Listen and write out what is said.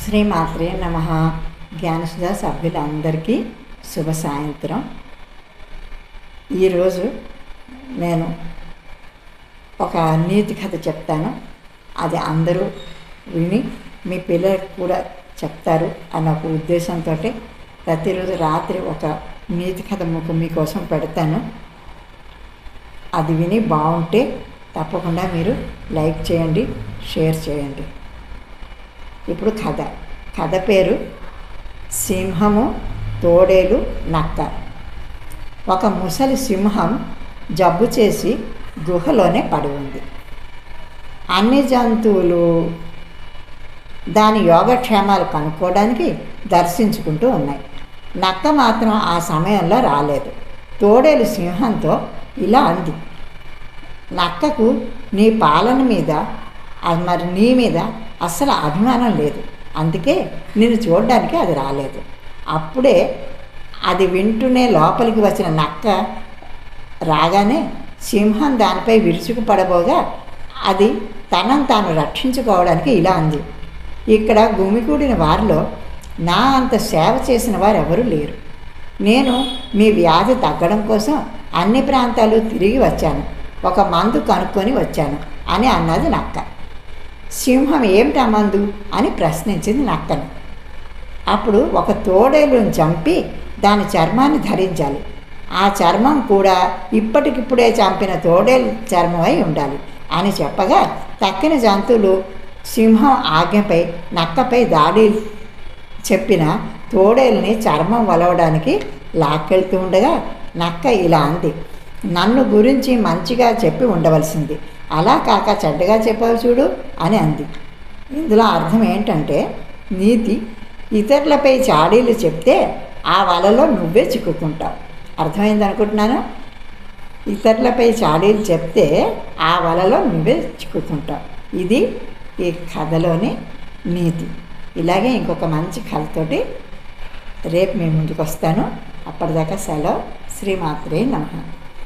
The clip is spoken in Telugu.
శ్రీమాత్రే నమః. జ్ఞానసుధ సభ్యులందరికీ శుభ సాయంత్రం. ఈరోజు నేను ఒక నీతి కథ చెప్తాను. అది అందరూ విని మీ పిల్లలకు కూడా చెప్తారు అన్న ఒక ఉద్దేశంతో ప్రతిరోజు రాత్రి ఒక నీతి కథ మీకోసం పెడతాను. అది విని బాగుంటే తప్పకుండా మీరు లైక్ చేయండి, షేర్ చేయండి. ఇప్పుడు కథ పేరు సింహము, తోడేలు, నక్క. ఒక ముసలి సింహం జబ్బు చేసి గుహలోనే పడి ఉంది. అన్ని జంతువులు దాని యోగక్షేమాలు కనుక్కోవడానికి దర్శించుకుంటూ ఉన్నాయి. నక్క మాత్రం ఆ సమయంలో రాలేదు. తోడేలు సింహంతో ఇలా అంది, నక్కకు నీ పాలన మీద మరి నీ మీద అస్సలు అభిమానం లేదు, అందుకే నిన్ను చూడడానికి అది రాలేదు. అప్పుడే అది వింటూనే లోపలికి వచ్చిన నక్క రాగానే సింహం దానిపై విరుచుకుపడబోగా అది తనను తాను రక్షించుకోవడానికి ఇలా అంది, ఇక్కడ గుమికూడిన వారిలో నా అంత సేవ చేసిన వారు ఎవరూ లేరు. నేను మీ వ్యాధి తగ్గడం కోసం అన్ని ప్రాంతాలు తిరిగి వచ్చాను, ఒక మందు కనుక్కొని వచ్చాను అని అన్నది నక్క. సింహం ఏమిటా మందు అని ప్రశ్నించింది నక్కను. అప్పుడు ఒక తోడేలును చంపి దాని చర్మాన్ని ధరించాలి. ఆ చర్మం కూడా ఇప్పటికిప్పుడే చంపిన తోడేలు చర్మం అయి ఉండాలి అని చెప్పగా తక్కిన జంతువులు సింహం ఆజ్ఞపై నక్కపై దాడి చెప్పిన తోడేలుని చర్మం వలవడానికి లాక్కెళ్తూ ఉండగా నక్క ఇలా అంది, నన్ను గురించి మంచిగా చెప్పి ఉండవలసింది, అలా కాక చెడ్డగా చెప్పావు చూడు అని అంది. ఇందులో అర్థం ఏంటంటే నీతి, ఇతరులపై చాడీలు చెప్తే ఆ వలలో నువ్వే చిక్కుకుంటావు. అర్థమైంది అనుకుంటున్నాను. ఇతరులపై చాడీలు చెప్తే ఆ వలలో నువ్వే చిక్కుకుంటావు. ఇది ఈ కథలోని నీతి. ఇలాగే ఇంకొక మంచి కథతోటి రేపు మీ ముందుకు వస్తాను. అప్పటిదాకా సెలవు. శ్రీమాత్రే నమః.